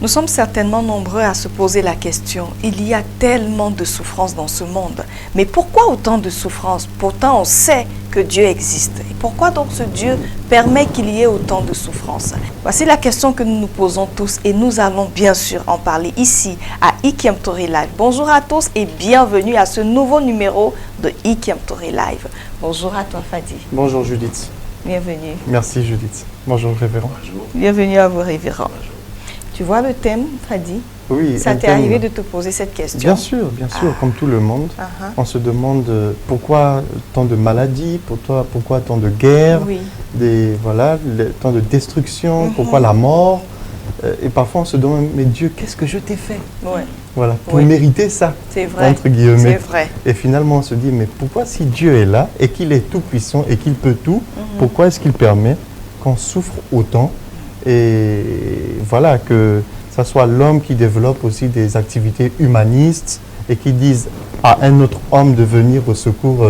Nous sommes certainement nombreux à se poser la question, il y a tellement de souffrances dans ce monde, mais pourquoi autant de souffrances? Pourtant on sait que Dieu existe. Et pourquoi donc ce Dieu permet qu'il y ait autant de souffrances? Voici la question que nous nous posons tous et nous allons bien sûr en parler ici à Ikiam-Tore Live. Bonjour à tous et bienvenue à ce nouveau numéro de Ikiam-Tore Live. Bonjour à toi Fadi. Bonjour Judith. Bienvenue. Merci Judith. Bonjour révérend. Bonjour. Bienvenue à vous révérends. Tu vois le thème, Fadi? Oui. Ça t'est arrivé de te poser cette question? Bien sûr, comme tout le monde. On se demande pourquoi tant de maladies, pourquoi tant de guerres, tant de destruction, pourquoi la mort. Et parfois on se demande, mais Dieu, qu'est-ce que je t'ai fait? Voilà, pour mériter ça, c'est vrai, entre guillemets. C'est vrai. Et finalement on se dit, mais pourquoi si Dieu est là et qu'il est tout puissant et qu'il peut tout, pourquoi est-ce qu'il permet qu'on souffre autant? Et voilà, que ça soit l'homme qui développe aussi des activités humanistes et qui dise à un autre homme de venir au secours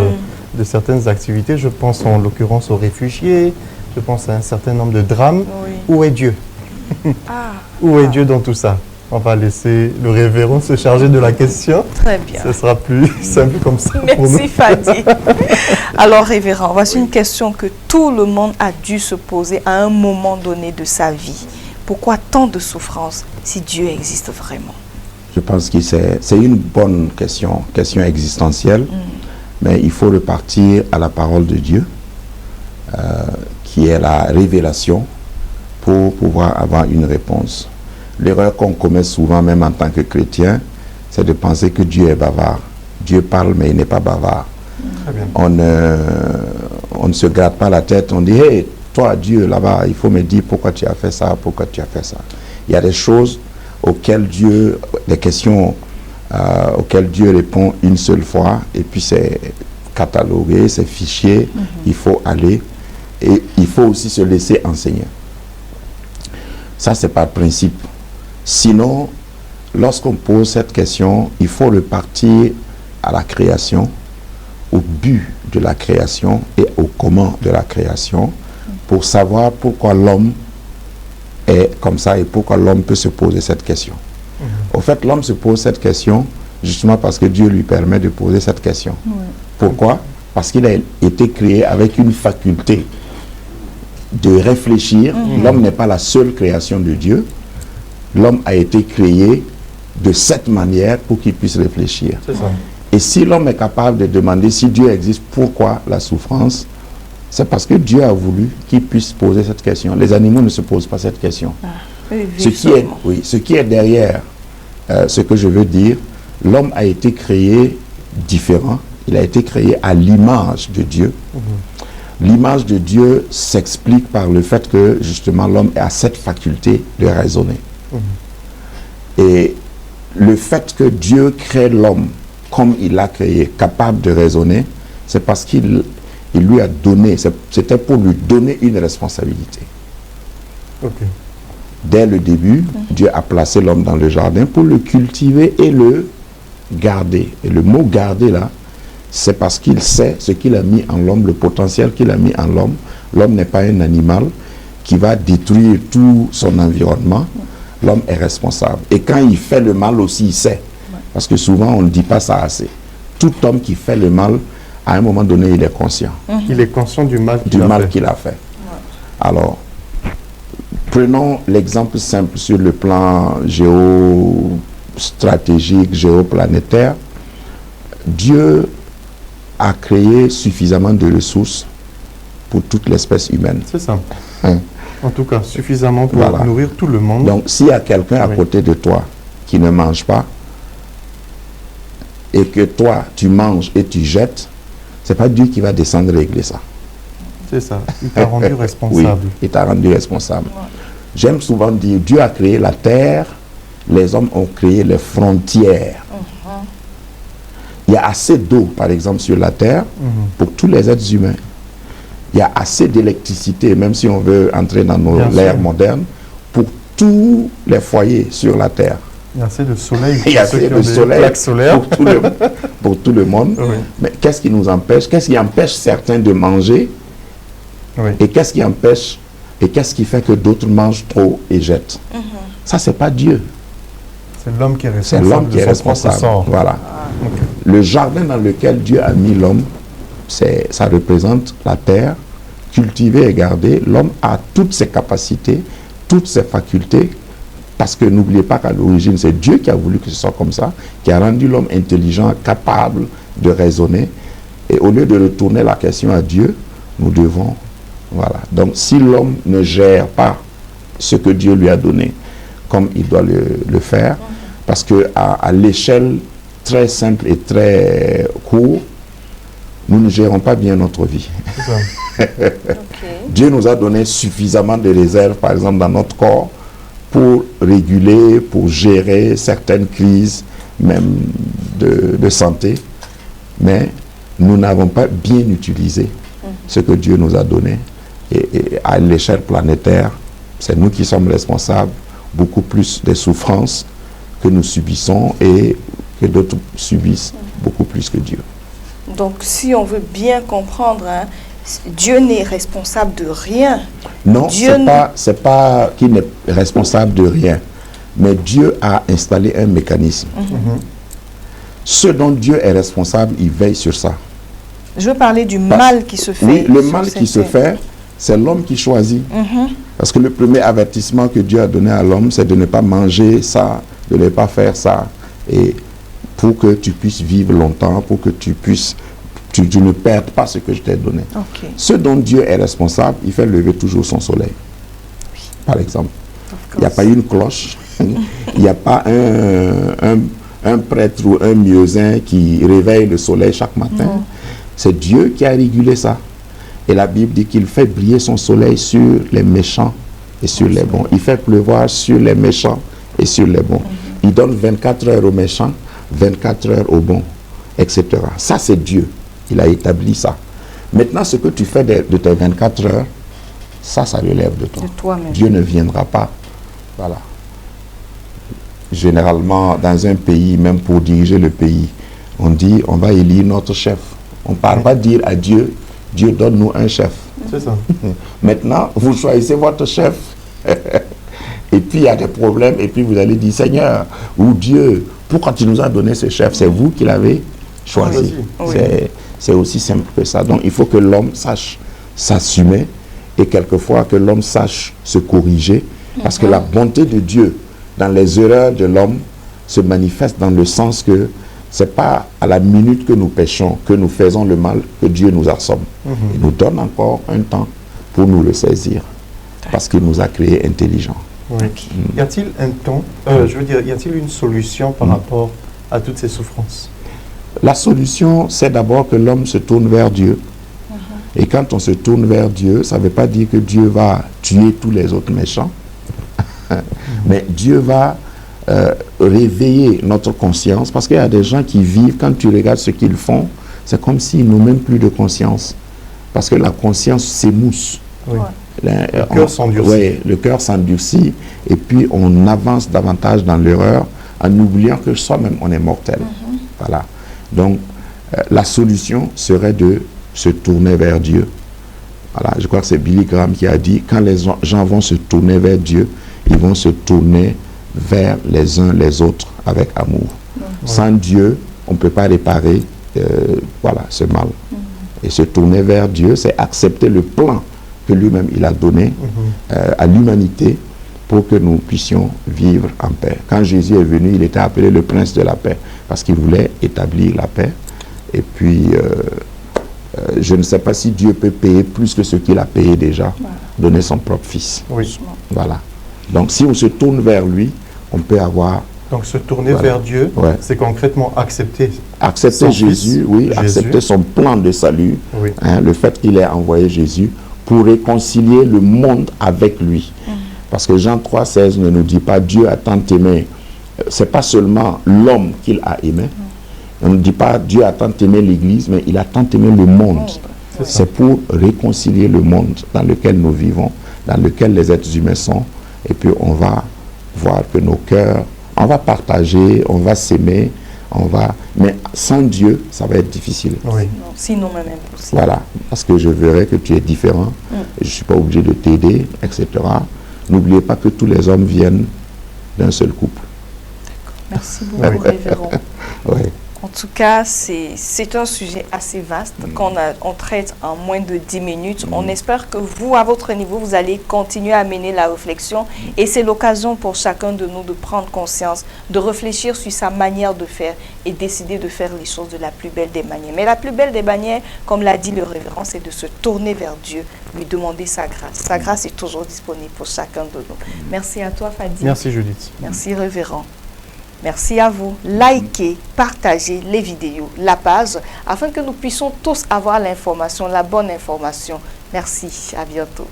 de certaines activités. Je pense en l'occurrence aux réfugiés, je pense à un certain nombre de drames. Où est Dieu? Où est Dieu dans tout ça? On va laisser le révérend se charger de la question. Très bien. Ce sera plus simple comme ça. Merci Fadi. Alors révérend, voici une question que tout le monde a dû se poser à un moment donné de sa vie. Pourquoi tant de souffrances si Dieu existe vraiment? Je pense que c'est une bonne question existentielle, mais il faut repartir à la parole de Dieu, qui est la révélation, pour pouvoir avoir une réponse. L'erreur qu'on commet souvent, même en tant que chrétien, c'est de penser que Dieu est bavard. Dieu parle, mais il n'est pas bavard. On ne se gratte pas la tête, on dit, hey, toi, Dieu, là-bas, il faut me dire pourquoi tu as fait ça, pourquoi tu as fait ça. Il y a des choses auxquelles Dieu, des questions auxquelles Dieu répond une seule fois, et puis c'est catalogué, c'est fichier, il faut aller, et il faut aussi se laisser enseigner. Ça, c'est par principe. Sinon, lorsqu'on pose cette question, il faut repartir à la création, au but de la création et au comment de la création, pour savoir pourquoi l'homme est comme ça et pourquoi l'homme peut se poser cette question. Au fait, l'homme se pose cette question justement parce que Dieu lui permet de poser cette question. Pourquoi? Parce qu'il a été créé avec une faculté de réfléchir. L'homme n'est pas la seule création de Dieu. L'homme a été créé de cette manière pour qu'il puisse réfléchir. Et si l'homme est capable de demander si Dieu existe, pourquoi la souffrance? C'est parce que Dieu a voulu qu'il puisse poser cette question. Les animaux ne se posent pas cette question. Ce qui est derrière ce que je veux dire, l'homme a été créé différent. Il a été créé à l'image de Dieu. L'image de Dieu s'explique par le fait que justement l'homme a cette faculté de raisonner. Et le fait que Dieu crée l'homme comme il l'a créé, capable de raisonner, c'est parce qu'il lui a donné, c'était pour lui donner une responsabilité. Dès le début, Dieu a placé l'homme dans le jardin pour le cultiver et le garder. Et le mot garder là, c'est parce qu'il sait ce qu'il a mis en l'homme, le potentiel qu'il a mis en l'homme. L'homme n'est pas un animal qui va détruire tout son environnement. L'homme est responsable. Et quand il fait le mal aussi, il sait. Parce que souvent, on ne dit pas ça assez. Tout homme qui fait le mal, à un moment donné, il est conscient. Il est conscient du mal qu'il a fait. Alors, prenons l'exemple simple sur le plan géostratégique, géoplanétaire. Dieu a créé suffisamment de ressources pour toute l'espèce humaine. C'est ça. En tout cas, suffisamment pour nourrir tout le monde. Donc, s'il y a quelqu'un à côté de toi qui ne mange pas, et que toi, tu manges et tu jettes, c'est pas Dieu qui va descendre régler ça. C'est ça. Il t'a rendu responsable. Oui, il t'a rendu responsable. J'aime souvent dire, Dieu a créé la terre, les hommes ont créé les frontières. Il y a assez d'eau, par exemple, sur la terre, pour tous les êtres humains. Il y a assez d'électricité, même si on veut entrer dans l'ère moderne, pour tous les foyers sur la terre. Il y a assez de soleil. Il y a assez de soleil pour tout le monde. Mais qu'est-ce qui nous empêche? Qu'est-ce qui empêche certains de manger? Et qu'est-ce qui empêche? Et qu'est-ce qui fait que d'autres mangent trop et jettent? Ça, c'est pas Dieu. C'est l'homme qui est C'est responsable l'homme qui de est son responsable. propre sort. Voilà. Ok. Le jardin dans lequel Dieu a mis l'homme, ça représente la terre, cultivée et gardée. L'homme a toutes ses capacités, toutes ses facultés, parce que n'oubliez pas qu'à l'origine, c'est Dieu qui a voulu que ce soit comme ça, qui a rendu l'homme intelligent, capable de raisonner. Et au lieu de retourner la question à Dieu, nous devons... Voilà. Donc, si l'homme ne gère pas ce que Dieu lui a donné, comme il doit le faire, parce que à l'échelle très simple et très courte, nous ne gérons pas bien notre vie. C'est ça. Dieu nous a donné suffisamment de réserves, par exemple, dans notre corps, pour réguler, pour gérer certaines crises, même de santé. Mais nous n'avons pas bien utilisé ce que Dieu nous a donné. Et à l'échelle planétaire, c'est nous qui sommes responsables beaucoup plus des souffrances que nous subissons et que d'autres subissent beaucoup plus que Dieu. Donc, si on veut bien comprendre, hein, Dieu n'est responsable de rien. Non, Dieu c'est pas qu'il n'est responsable de rien, mais Dieu a installé un mécanisme. Ce dont Dieu est responsable, il veille sur ça. Je veux parler du mal qui se fait. Oui, le sur mal cette qui se terre. fait, c'est l'homme qui choisit. Parce que le premier avertissement que Dieu a donné à l'homme, c'est de ne pas manger ça, de ne pas faire ça. Et pour que tu puisses vivre longtemps, pour que tu puisses, tu ne perdes pas ce que je t'ai donné. Ok. Ce dont Dieu est responsable, il fait lever toujours son soleil. Par exemple. Il n'y a pas une cloche, il n'y a pas un prêtre ou un muezzin qui réveille le soleil chaque matin. C'est Dieu qui a régulé ça. Et la Bible dit qu'il fait briller son soleil sur les méchants et sur les bons. Il fait pleuvoir sur les méchants et sur les bons. Il donne 24 heures aux méchants, 24 heures aux bons, etc. Ça, c'est Dieu. Il a établi ça. Maintenant, ce que tu fais de tes 24 heures, ça relève de toi. De toi-même. Dieu ne viendra pas. Voilà. Généralement, dans un pays, même pour diriger le pays, on dit, on va élire notre chef. On ne parle pas dire à Dieu, Dieu donne-nous un chef. C'est ça. Maintenant, vous choisissez votre chef. Et puis, il y a des problèmes. Et puis, vous allez dire, Seigneur, ou Dieu, pourquoi tu nous as donné ce chef? C'est vous qui l'avez choisi. Oui. C'est aussi simple que ça. Donc, il faut que l'homme sache s'assumer et quelquefois que l'homme sache se corriger. Parce que la bonté de Dieu dans les erreurs de l'homme se manifeste dans le sens que c'est pas à la minute que nous péchons, que nous faisons le mal, que Dieu nous assomme. Il nous donne encore un temps pour nous le saisir. Parce qu'il nous a créés intelligents. Oui. Y a-t-il un temps, y a-t-il une solution par rapport à toutes ces souffrances? La solution, c'est d'abord que l'homme se tourne vers Dieu. Et quand on se tourne vers Dieu, ça ne veut pas dire que Dieu va tuer tous les autres méchants. Mais Dieu va réveiller notre conscience, parce qu'il y a des gens qui vivent, quand tu regardes ce qu'ils font, c'est comme s'ils n'ont même plus de conscience, parce que la conscience s'émousse. Oui. Le cœur s'endurcit. Oui, le cœur s'endurcit, et puis on avance davantage dans l'erreur, en oubliant que soi-même on est mortel. Voilà. Donc, la solution serait de se tourner vers Dieu. Voilà, je crois que c'est Billy Graham qui a dit, quand les gens vont se tourner vers Dieu, ils vont se tourner vers les uns les autres avec amour. Sans Dieu, on ne peut pas réparer ce mal. Et se tourner vers Dieu, c'est accepter le plan que lui-même il a donné à l'humanité pour que nous puissions vivre en paix. Quand Jésus est venu, il était appelé le prince de la paix, parce qu'il voulait établir la paix. Et puis, je ne sais pas si Dieu peut payer plus que ce qu'il a payé déjà, donner son propre fils. Oui. Voilà. Donc, si on se tourne vers lui, on peut avoir... Donc, se tourner vers Dieu, c'est concrètement accepter Accepter Jésus, accepter son plan de salut, le fait qu'il ait envoyé Jésus pour réconcilier le monde avec lui. Parce que Jean 3,16 ne nous dit pas Dieu a tant aimé. C'est pas seulement l'homme qu'il a aimé. On ne dit pas Dieu a tant aimé l'Église, mais il a tant aimé le monde. C'est pour réconcilier le monde dans lequel nous vivons, dans lequel les êtres humains sont. Et puis on va voir que nos cœurs, on va partager, on va s'aimer, mais sans Dieu, ça va être difficile. Sinon même impossible. Voilà, parce que je verrai que tu es différent, et je ne suis pas obligé de t'aider, etc. N'oubliez pas que tous les hommes viennent d'un seul couple. Merci beaucoup, révérend. Oui. En tout cas, c'est un sujet assez vaste qu'on traite en moins de 10 minutes. On espère que vous, à votre niveau, vous allez continuer à mener la réflexion. Et c'est l'occasion pour chacun de nous de prendre conscience, de réfléchir sur sa manière de faire et décider de faire les choses de la plus belle des manières. Mais la plus belle des manières, comme l'a dit le révérend, c'est de se tourner vers Dieu, lui demander sa grâce. Sa grâce est toujours disponible pour chacun de nous. Merci à toi, Fadi. Merci, Judith. Merci, révérend. Merci à vous. Likez, partagez les vidéos, la page, afin que nous puissions tous avoir l'information, la bonne information. Merci, à bientôt.